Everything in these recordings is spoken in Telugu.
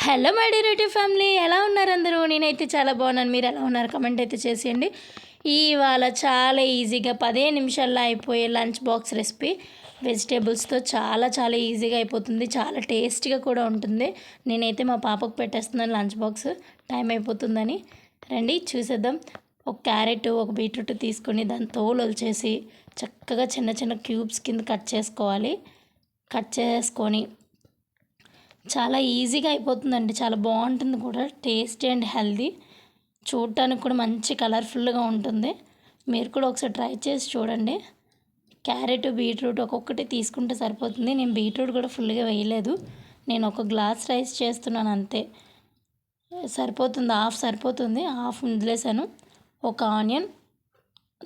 Hello my dear YouTube family, ఎలా ఉన్నారు అందరూ? నేనైతే చాలా బాగున్నాను. మీరు ఎలా ఉన్నారు? కమెంట్ అయితే చేసేయండి. ఇవాళ చాలా ఈజీగా 15 నిమిషాల్లో అయిపోయే లంచ్ బాక్స్ రెసిపీ వెజిటేబుల్స్తో చాలా ఈజీగా అయిపోతుంది. చాలా టేస్టీగా కూడా ఉంటుంది. నేనైతే మా పాపకు పెట్టేస్తున్నాను లంచ్ బాక్స్, టైం అయిపోతుందని. రండి చూసేద్దాం. ఒక క్యారెట్, ఒక బీట్రూట్ తీసుకొని దాని తోలు వచ్చేసి చక్కగా చిన్న క్యూబ్స్ కింద కట్ చేసుకోవాలి. కట్ చేసుకొని చాలా ఈజీగా అయిపోతుందండి. చాలా బాగుంటుంది కూడా, టేస్టీ అండ్ హెల్దీ. చూడటానికి కూడా మంచి కలర్ఫుల్గా ఉంటుంది. మీరు కూడా ఒకసారి ట్రై చేసి చూడండి. క్యారెట్, బీట్రూట్ ఒక్కొక్కటి తీసుకుంటే సరిపోతుంది. నేను బీట్రూట్ కూడా ఫుల్గా వేయలేదు. నేను ఒక గ్లాస్ రైస్ చేస్తున్నాను అంతే, సరిపోతుంది. హాఫ్ సరిపోతుంది, హాఫ్ వదిలేసాను. ఒక ఆనియన్,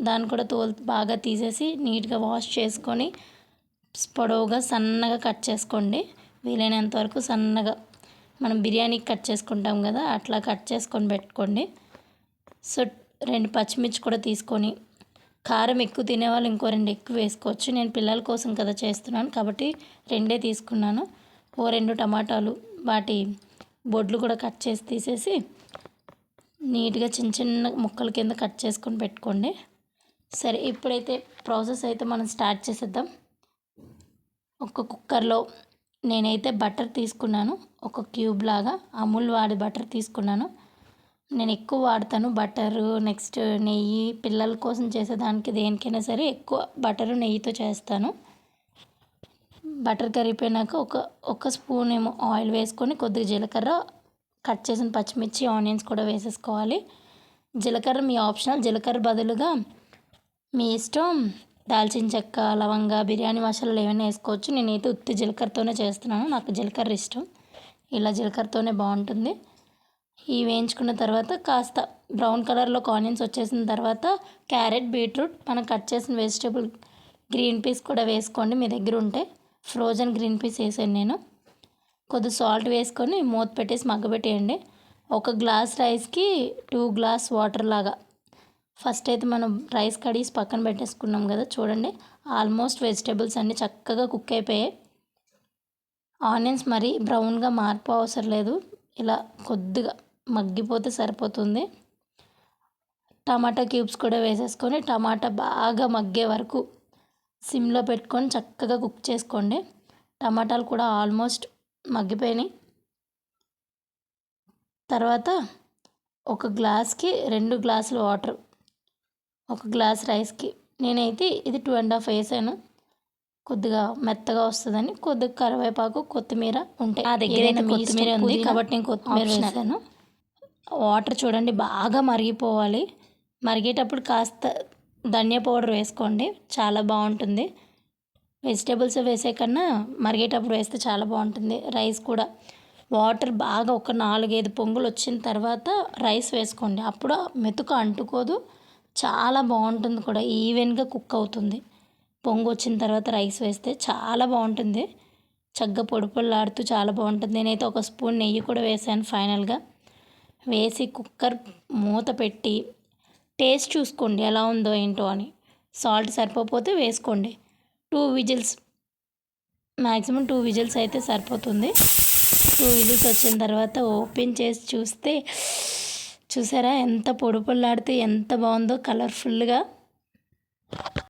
దాన్ని కూడా తోలు బాగా తీసేసి నీట్గా వాష్ చేసుకొని పొడవుగా సన్నగా కట్ చేసుకోండి. వీలైనంత వరకు సన్నగా, మనం బిర్యానీకి కట్ చేసుకుంటాం కదా, అట్లా కట్ చేసుకొని పెట్టుకోండి. సో 2 పచ్చిమిర్చి కూడా తీసుకొని, కారం ఎక్కువ తినేవాళ్ళు ఇంకో 2 ఎక్కువ వేసుకోవచ్చు. నేను పిల్లల కోసం కదా చేస్తున్నాను కాబట్టి 2 తీసుకున్నాను. ఓ 2 టమాటాలు, వాటి బొడ్లు కూడా కట్ చేసి తీసేసి నీట్గా చిన్న ముక్కల కింద కట్ చేసుకొని పెట్టుకోండి. సరే, ఇప్పుడైతే ప్రాసెస్ అయితే మనం స్టార్ట్ చేసేద్దాం. ఒక కుక్కర్లో నేనైతే బటర్ తీసుకున్నాను. ఒక క్యూబ్ లాగా అమూల్ వాడి బటర్ తీసుకున్నాను. నేను ఎక్కువ వాడతాను బటరు. నెక్స్ట్ నెయ్యి, పిల్లల కోసం చేసేదానికి దేనికైనా సరే ఎక్కువ బటరు నెయ్యితో చేస్తాను. బటర్ కరిగిపోయినాక ఒక స్పూన్ ఏమో ఆయిల్ వేసుకొని కొద్దిగా జీలకర్ర, కట్ చేసిన పచ్చిమిర్చి, ఆనియన్స్ కూడా వేసేసుకోవాలి. జీలకర్ర మీ ఆప్షనల్. జీలకర్ర బదులుగా మీ ఇష్టం దాల్చిన చెక్క, లవంగ, బిర్యానీ మసాలాలు ఏమైనా వేసుకోవచ్చు. నేనైతే ఉత్తి జీలకర్రతోనే చేస్తున్నాను, నాకు జీలకర్ర ఇష్టం. ఇలా జీలకర్రతోనే బాగుంటుంది. ఇవి వేయించుకున్న తర్వాత కాస్త బ్రౌన్ కలర్లోకి ఆనియన్స్ వచ్చేసిన తర్వాత క్యారెట్, బీట్రూట్, మనం కట్ చేసిన వెజిటేబుల్ గ్రీన్ పీస్ కూడా వేసుకోండి. మీ దగ్గర ఉంటే ఫ్రోజన్ గ్రీన్ పీస్ వేసాను నేను. కొద్దిగా సాల్ట్ వేసుకొని మూత పెట్టేసి మగ్గబెట్టేయండి. ఒక గ్లాస్ రైస్కి 2 గ్లాస్ వాటర్ లాగా. ఫస్ట్ అయితే మనం రైస్ కడిగి పక్కన పెట్టేసుకున్నాం కదా, చూడండి ఆల్మోస్ట్ వెజిటేబుల్స్ అన్నీ చక్కగా కుక్ అయిపోయాయి. ఆనియన్స్ మరీ బ్రౌన్గా మార్పు అవసరం లేదు, ఇలా కొద్దిగా మగ్గిపోతే సరిపోతుంది. టమాటా క్యూబ్స్ కూడా వేసేసుకొని టమాటా బాగా మగ్గే వరకు సిమ్లో పెట్టుకొని చక్కగా కుక్ చేసుకోండి. టమాటాలు కూడా ఆల్మోస్ట్ మగ్గిపోయినాయి. తర్వాత ఒక గ్లాస్కి 2 గ్లాసులు వాటర్, ఒక గ్లాస్ రైస్కి. నేనైతే ఇది 2.5 వేసాను, కొద్దిగా మెత్తగా వస్తుందని. కొద్దిగా కరివేపాకు, కొత్తిమీర ఉంటాయి. నా దగ్గర అయితే కొత్తిమీర ఉంది కాబట్టి నేను కొత్తిమీర వేసాను. వాటర్ చూడండి బాగా మరిగిపోవాలి. మరిగేటప్పుడు కాస్త ధనియా పౌడర్ వేసుకోండి, చాలా బాగుంటుంది. వెజిటేబుల్స్ వేసే కన్నా మరిగేటప్పుడు వేస్తే చాలా బాగుంటుంది. రైస్ కూడా వాటర్ బాగా ఒక 4-5 పొంగులు వచ్చిన తర్వాత రైస్ వేసుకోండి. అప్పుడు మెతుకు అంటుకోదు, చాలా బాగుంటుంది కూడా, ఈవెన్గా కుక్ అవుతుంది. పొంగు వచ్చిన తర్వాత రైస్ వేస్తే చాలా బాగుంటుంది. చక్కగా పొడి పొడిలాడుతూ చాలా బాగుంటుంది. నేనైతే ఒక స్పూన్ నెయ్యి కూడా వేసాను ఫైనల్గా. వేసి కుక్కర్ మూత పెట్టి టేస్ట్ చూసుకోండి ఎలా ఉందో ఏంటో అని. సాల్ట్ సరిపోతే వేసుకోండి. 2 విజిల్స్, మ్యాక్సిమం 2 విజిల్స్ అయితే సరిపోతుంది. 2 విజిల్స్ వచ్చిన తర్వాత ఓపెన్ చేసి చూస్తే చూసారా ఎంత పొడి పొడిలాడితే ఎంత బాగుందో కలర్ఫుల్గా.